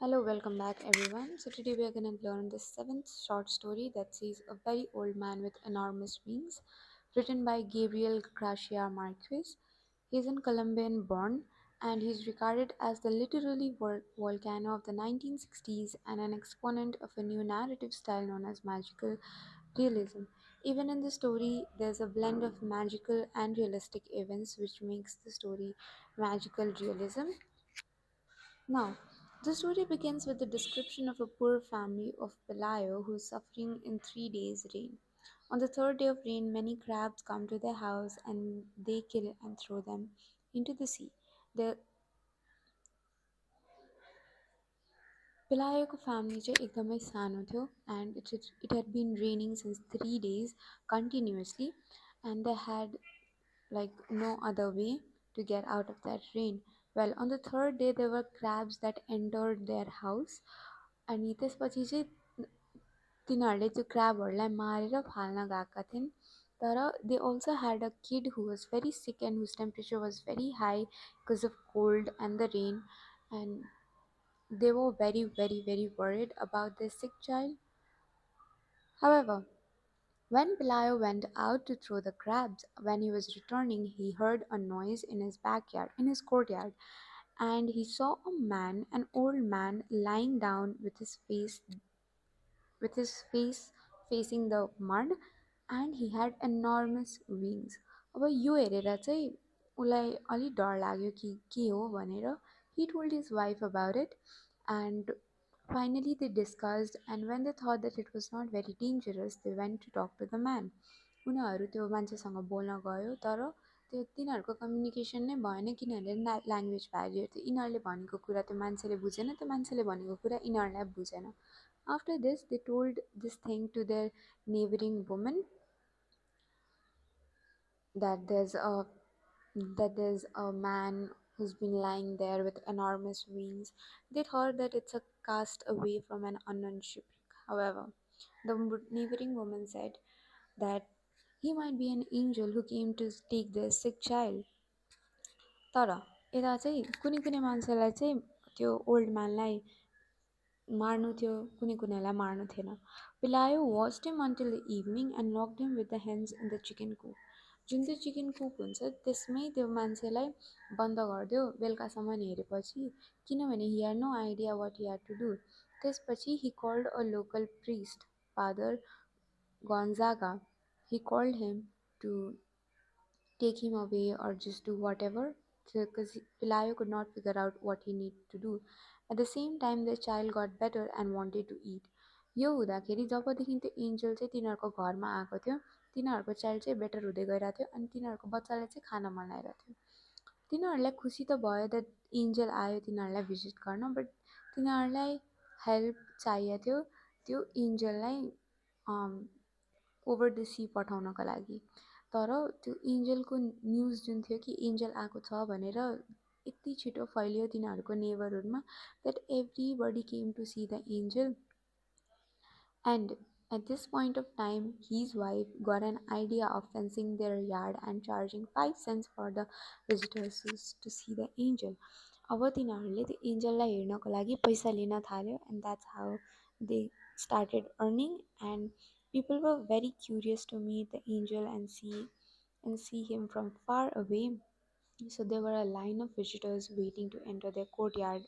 Hello, welcome back everyone. So today we are going to learn the seventh short story that says A Very Old Man with Enormous Wings, written by Gabriel García Márquez. He is an Colombian born and he is regarded as the literary volcano of the 1960s and an exponent of a new narrative style known as magical realism. Even in the story, there's a blend of magical and realistic events which makes the story magical realism. Now, the story begins with the description of a poor family of Pelayo who is suffering in 3 days' rain. On the third day of rain, many crabs come to their house and they kill and throw them into the sea. The Pelayoको family चाहिँ एकदमै सानो थियो and it had been raining since 3 days continuously and they had like no other way to get out of that rain. Well, on the third day, there were crabs that entered their house अनि त्यसपछि चाहिँ तिनीहरूले त्यो क्र्याबहरूलाई मारेर फाल्न गएका थिइन् तर they also had a kid who was very sick and whose temperature was very high because of cold and the rain and they were very worried about their sick child. However, when Pelayo went out to throw the crabs, when he was returning, he heard a noise in his backyard, in his courtyard, and he saw a man, an old man, lying down with his face facing the mud, and he had enormous wings. अब यो हेरेर चाहिँ उसलाई अलि डर लाग्यो कि के हो भनेर he told his wife about it and finally they discussed and when they thought that it was not very dangerous they went to talk to the man. उनीहरू त्यो मान्छेसँग बोल्न गयो तर त्यो तिनीहरूको कम्युनिकेसन नै भएन किनभने ल्याङ्ग्वेज ब्यारियर थियो यिनीहरूले भनेको कुरा त्यो मान्छेले बुझेन त्यो मान्छेले भनेको कुरा यिनीहरूलाई बुझेन. After this, they told this thing to their neighboring woman that there's a man who's been lying there with enormous wings. They thought that it's a cast away from an unknown shipwreck. However, the neighboring woman said that he might be an angel who came to take their sick child. तर यता चाहिँ कुनै कुनै मान्छेलाई चाहिँ त्यो old म्यानलाई मार्नु थियो कुनैलाई मार्नु थिएन. Pelayo watched him until the evening and locked him with the hens in the chicken coop. जुन चाहिँ चिकन कुप हुन्छ त्यसमै त्यो मान्छेलाई बन्द गरिदियो बेलुकासम्म हेरेपछि किनभने he had no idea what he had to do. त्यसपछि he called a local priest, Father Gonzaga. He called him to take him away or just do whatever because Pelayo could not figure out what he needed to do. At the same time, the child got better and wanted to eat. यो हुँदाखेरि जबदेखि त्यो angel चाहिँ तिनीहरूको घरमा आएको थियो तिनीहरूको child चाहिँ better हुँदै गइरहेको थियो अनि तिनीहरूको बच्चालाई चाहिँ खान मन लागिरहेको थियो. तिनीहरूलाई खुसी त भयो द्याट एन्जल आयो तिनीहरूलाई भिजिट गर्न बट तिनीहरूलाई हेल्प चाहिएको थियो त्यो एन्जललाई ओभर द सी पठाउनको लागि. तर त्यो एन्जलको न्युज जुन थियो कि एन्जल आएको छ भनेर यति छिटो फैलियो तिनीहरूको नेबरहुडमा that everybody came to see the angel and at this point of time his wife got an idea of fencing their yard and charging 5 cents for the visitors to see the angel. अब तिनीहरूले त्यो एन्जललाई हेर्नको लागि पैसा लिन थाल्यो and that's how they started earning and people were very curious to meet the angel and see him from far away. So there were a line of visitors waiting to enter their courtyard.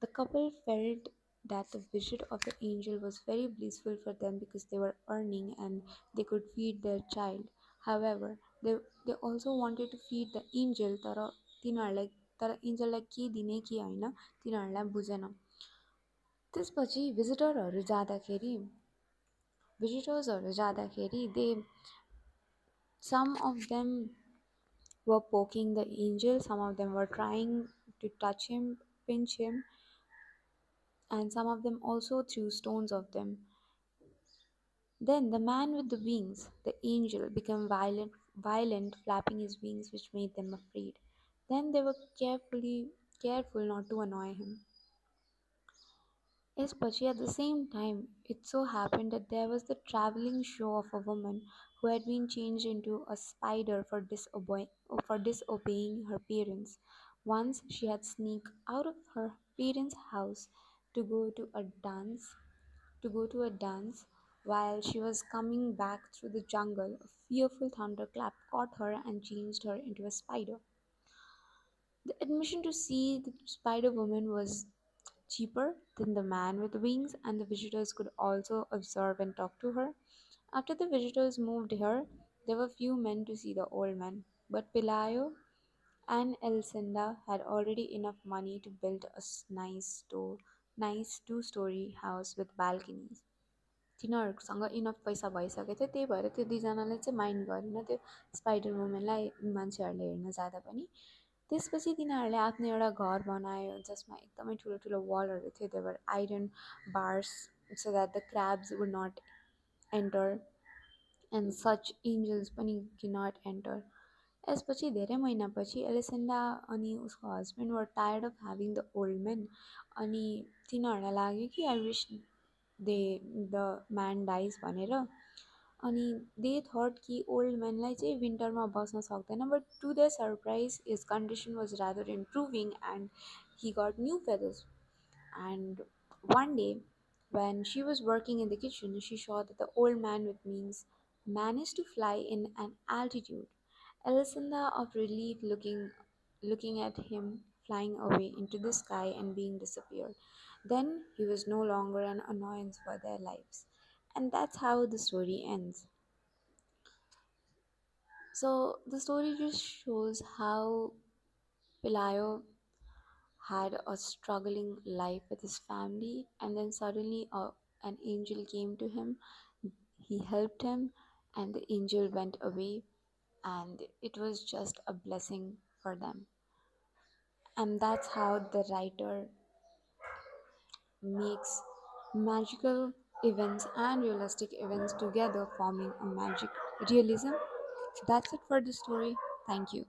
The couple felt that the visit of the angel was very blissful for them because they were earning and they could feed their child. However, they also wanted to feed the angel तर एन्जललाई के दिने के होइन तिनीहरूलाई बुझेन. त्यसपछि भिजिटर्सहरू जाँदाखेरि some of them were poking the angel, some of them were trying to touch him, pinch him, and some of them also threw stones of them. Then the man with the wings, the angel, became violent, flapping his wings, which made them afraid. Then they were careful not to annoy him. Especially at the same time, it so happened that there was the traveling show of a woman who had been changed into a spider for disobeying her parents. Once she had sneaked out of her parents' house to go to a dance to go to a dance. While she was coming back through the jungle, a fearful thunderclap caught her and changed her into a spider. The admission to see the Spider Woman was cheaper than the man with wings, and the visitors could also observe and talk to her. After the visitors moved here, there were few men to see the old man, but Pelayo and Elcinda had already enough money to build a nice two-story house with balconies. तिनीहरूसँग enough पैसा भइसकेको थियो, त्यही भएर त्यो दुईजनाले चाहिँ mind गरेन त्यो स्पाइडर वुमेनलाई मान्छेहरूले हेर्न जाँदा पनि। त्यसपछि तिनीहरूले आफ्नो एउटा घर बनायो जसमा एकदमै ठुलो ठुलो वालहरू थियो, there were iron bars so that the crabs would not enter and such angels पनि कि नट एन्टर। यसपछि धेरै महिनापछि एलिसेन्डा अनि उसको husband were tired of having the old main, अनि तिनीहरूलाई लाग्यो कि आई विस दे द म्यान डाइज भनेर। अनि दे थट कि ओल्ड म्यानलाई चाहिँ विन्टरमा बस्न सक्दैन, but to the surprise his condition was rather improving and he got new feathers. And one day, when she was working in the kitchen, she saw that the old man with wings managed to fly in an altitude. Elisinda, of relief, looking at him flying away into the sky and being disappeared. Then he was no longer an annoyance for their lives. And that's how the story ends. So the story just shows how Pelayo had a struggling life with his family, and then suddenly an angel came to him. He helped him, and the angel went away, and it was just a blessing for them. And that's how the writer makes magical events and realistic events together, forming a magic realism. So that's it for the story. Thank you.